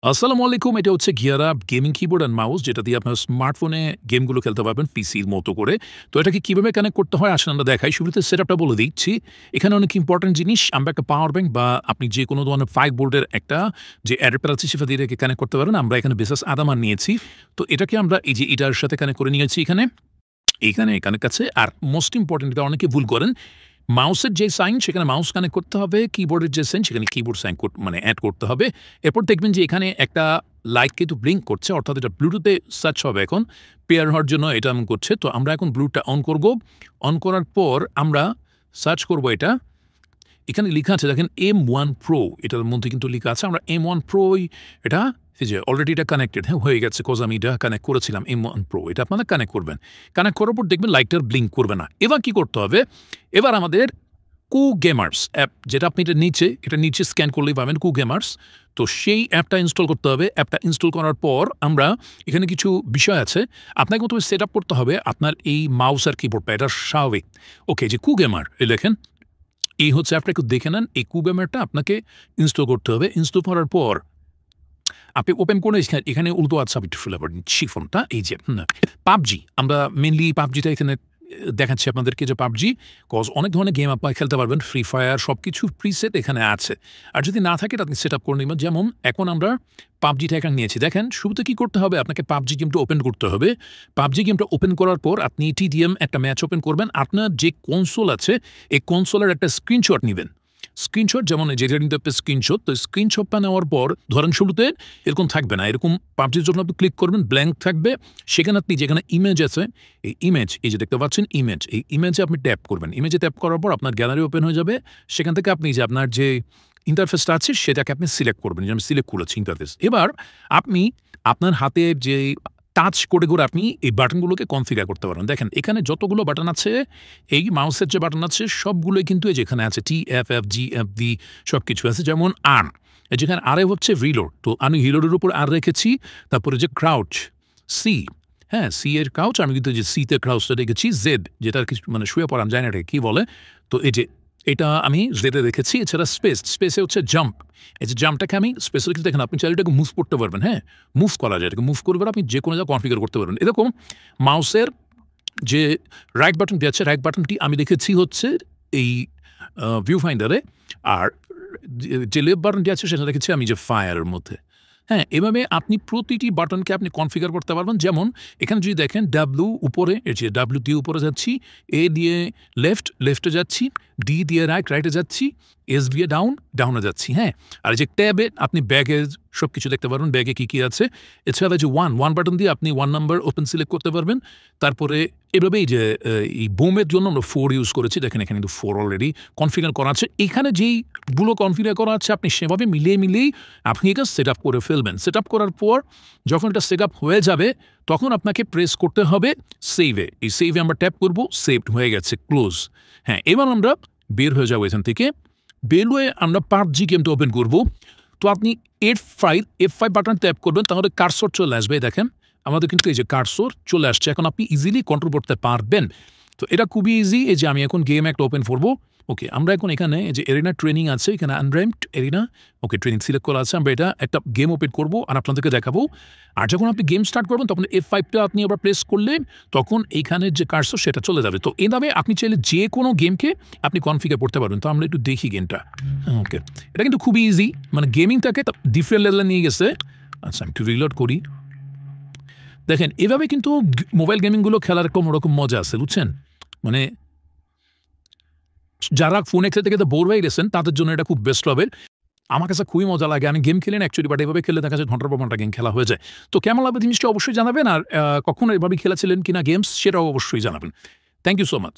আসসালামু আলাইকুম। এটা হচ্ছে gear up gaming keyboard and mouse যেটা দিয়ে আপনার স্মার্টফোনে গেমগুলো খেলতে পারবেন পিসির মতো করে। তো এটাকে কিভাবে কানেক্ট করতে হয় আসলে আমরা দেখাই। শুরুতে সেটআপটা বলে দিচ্ছি। এখানে অনেক ইম্পোর্টেন্ট জিনিস আমরা একটা পাওয়ার ব্যাংক বা আপনি যেকোনো ধরনের 5 ভোল্টের একটা যে অ্যাডাপ্টার আছে সেটা দিয়ে এটাকে কানেক্ট করতে পারেন। আমরা এখানে বেসাস আদামান নিয়েছি। তো এটাকে আমরা এই যে এটার সাথে কানেক্ট করে নিয়েছি এইখানে কানেক্ট আছে। আর মোস্ট ইম্পোর্টেন্ট এটা অনেকে ভুল করেন। মাউসের যে সাইন সেখানে মাউস কানেক্ট করতে হবে, কিবোর্ডের যে সাইন সেখানে কিবোর্ড সাইন মানে অ্যাড করতে হবে। এরপর দেখবেন যে এখানে একটা লাইট কিন্তু ব্লিঙ্ক করছে, অর্থাৎ এটা ব্লুটুথে সার্চ হবে এখন পেয়ার হওয়ার জন্য এটা এমন করছে। তো আমরা এখন ব্লুটুথটা অন করব। অন করার পর আমরা সার্চ করব এটা। এখানে লেখা আছে দেখেন M1 Pro, এটার মধ্যে কিন্তু লেখা আছে আমরা M1 Pro এটা এই যে অলরেডি এটা কানেক্টেড হয়ে গেছে, কজ আমি এটা কানেক্ট করেছিলাম M1 Pro। এটা আপনারা কানেক্ট করবেন। কানেক্ট করার পর দেখবেন লাইটটার ব্লিঙ্ক করবে না। এবার কি করতে হবে? এবার আমাদের কু গেমার্স অ্যাপ, যেটা আপনি এটা নিচে স্ক্যান করলেই পাবেন কু গেমার্স। তো সেই অ্যাপটা ইনস্টল করতে হবে। অ্যাপটা ইনস্টল করার পর আমরা এখানে কিছু বিষয় আছে আপনাকে প্রথমে সেট আপ করতে হবে আপনার এই মাউস আর কিবোর্ডটা, এটা স্বাভাবিক। ওকে, যে কু গেমার এই দেখেন এই হচ্ছে অ্যাপটা, একটু দেখে নেন। এই কু গেমারটা আপনাকে ইনস্টল করতে হবে। ইনস্টল করার পর আপনি ওপেন করে এখানে উল্টো আছে আপনি ফেলে পড়েন শিফনটা এই যে পাবজি। আমরা মেনলি পাবজিটা এখানে দেখাচ্ছি আপনাদেরকে যে পাবজি, কজ অনেক ধরনের গেম আপনারা খেলতে পারবেন, ফ্রি ফায়ার সব কিছু প্রিসেট এখানে আছে। আর যদি না থাকে আপনি সেট আপ করে নেবেন। যেমন এখন আমরা পাবজিটা এখানে নিয়েছি। দেখেন শুরুতে কী করতে হবে, আপনাকে পাবজি গেমটা ওপেন করতে হবে। পাবজি গেমটা ওপেন করার পর আপনি TDM একটা ম্যাচ ওপেন করবেন। আপনার যে কনসোল আছে এই কনসোলের একটা স্ক্রিনশট নেবেন। স্ক্রিনশট যেমন যেটা নিতে হবে স্ক্রিনশট। তো স্ক্রিনশটটা নেওয়ার পর ধরেন শুরুতে এরকম থাকবে না, এরকম পাবজির জন্য আপনি ক্লিক করবেন, ব্ল্যাঙ্ক থাকবে। সেখানে আপনি যেখানে ইমেজ আছে এই ইমেজ, এই যে দেখতে পাচ্ছেন ইমেজ, এই ইমেজে আপনি ট্যাপ করবেন। ইমেজে ট্যাপ করার পর আপনার গ্যালারি ওপেন হয়ে যাবে। সেখান থেকে আপনি যে আপনার যে ইন্টারফেসটা আছে সেটাকে আপনি সিলেক্ট করবেন, যে আমি সিলেক্ট করেছি ইন্টারফেস। এবার আপনি আপনার হাতে যে টাচ করে আপনি এই বাটনগুলোকে কনফিগার করতে পারেন। দেখেন এখানে যতগুলো বাটন আছে, এই মাউসের যে বাটন আছে সবগুলোই কিন্তু এই যেখানে আছে TFFGFV সব কিছু আছে। যেমন আর যেখানে আরে হচ্ছে রিলোড, তো আমি রিলোডের উপর আর রেখেছি। তারপরে যে ক্রাউচ সি, সি এর ক্রাউচ আমি কিন্তু যে সিতে ক্রাউচটা রেখেছি। জেড যেটার কিছু মানে শুয়ে পড়ান যায় না, এটা কী বলে। তো এই যে এটা আমি জেডে রেখেছি। এছাড়া স্পেসে হচ্ছে জাম্প। এই যে জাম্পটাকে আমি স্পেসে রেখে দেখেন আপনি চাইলে এটাকে মুভ করতে পারবেন। মুভ করা যায়, এটাকে মুভ করবেন আপনি যে কোনো জায়গায় কনফিগার করতে পারবেন। এরকম মাউসের যে রাইট বাটনটি আছে, রাইট বাটনটি আমি রেখেছি হচ্ছে এই ভিউ ফাইন্ডারে। আর যে লেফট বাটনটি আছে সেটা রেখেছি আমি যে ফায়ারের মধ্যে। এভাবে আপনি প্রতিটি বাটনকে আপনি কনফিগার করতে পারবেন। যেমন এখানে যদি দেখেন ডাব্লিউ উপরে, এই যে ডাব্লিউ দিয়ে উপরে যাচ্ছি, এ দিয়ে লেফটে যাচ্ছি, ডি দিয়ে রাইটে যাচ্ছি, এস দিয়ে ডাউনে যাচ্ছি। আর যে ট্যাবে আপনি ব্যাগে সব কিছু দেখতে পারবেন, ব্যাগে কী আছে। এছাড়া যে ওয়ান বাটন দিয়ে আপনি 1 নাম্বার ওপেন সিলেক্ট করতে পারবেন। তারপরে এভাবেই যে এই বোমের জন্য আমরা 4 ইউজ করেছি। দেখেন এখানে কিন্তু 4 অলরেডি কনফিগার করা আছে। এখানে যেইগুলো কনফিগার করা আছে আপনি সেভাবে মিলিয়েই আপনি এটা সেট আপ করে ফেলবেন। সেট আপ করার পর যখন এটা সেট আপ হয়ে যাবে তখন আপনাকে প্রেস করতে হবে সেভে। এই সেভে আমরা ট্যাপ করবো, সেভড হয়ে গেছে, ক্লোজ। এবার আমরা বের হয়ে যাবো এখান থেকে। বের হয়ে আমরা পাবজি গেমটা ওপেন করব। তো আপনি F5 বাটন ট্যাপ করবেন, তাহলে কার্সর চলে আসবে। দেখেন আমাদের কিন্তু এই যে কার্সর চলে আসছে, এখন আপনি ইজিলি কন্ট্রোল করতে পারবেন। তো এটা খুবই ইজি। এই যে আমি এখন গেম একটা ওপেন করবো। ওকে, আমরা এখন এখানে যে এরিনা ট্রেনিং আছে, এখানে আনর্যাঙ্কড এরিনা, ওকে ট্রেনিং সিলেক্ট করা আছে। আমরা এটা একটা গেম ওপেন করবো আর আপনাদেরকে দেখাবো। আর যখন আপনি গেম স্টার্ট করবেন তখন F5টা আপনি আবার প্রেস করলে তখন এইখানে যে কার্সর সেটা চলে যাবে। তো এইভাবে আপনি চাইলে যে কোনো গেমকে আপনি কনফিগার করতে পারবেন। তো আমরা একটু দেখি গেমটা। ওকে, এটা কিন্তু খুবই ইজি, মানে গেমিংটাকে ডিফারেন্ট লেভেলে নিয়ে গেছে। আচ্ছা আমি একটু রিলোড করি। দেখেন এভাবে কিন্তু মোবাইল গেমিংগুলো খেলার কোনোরকম মজা আছে, বুঝছেন। মানে যারা ফোনে খেলতে খেলতে বোর হয়ে গেছেন তাদের জন্য এটা খুব বেস্ট হবে। আমার কাছে খুবই মজা লাগে। আমি গেম খেলি না অ্যাকচুয়ালি, বাট এভাবে খেলে দেখা যায় ঘন্টার পর ঘন্টা গেম খেলা হয়ে যায়। তো কেমন লাগবে জিনিসটা অবশ্যই জানাবেন। আর কখনো এভাবে খেলেছিলেন কিনা গেমস সেটাও অবশ্যই জানাবেন। Thank you so much.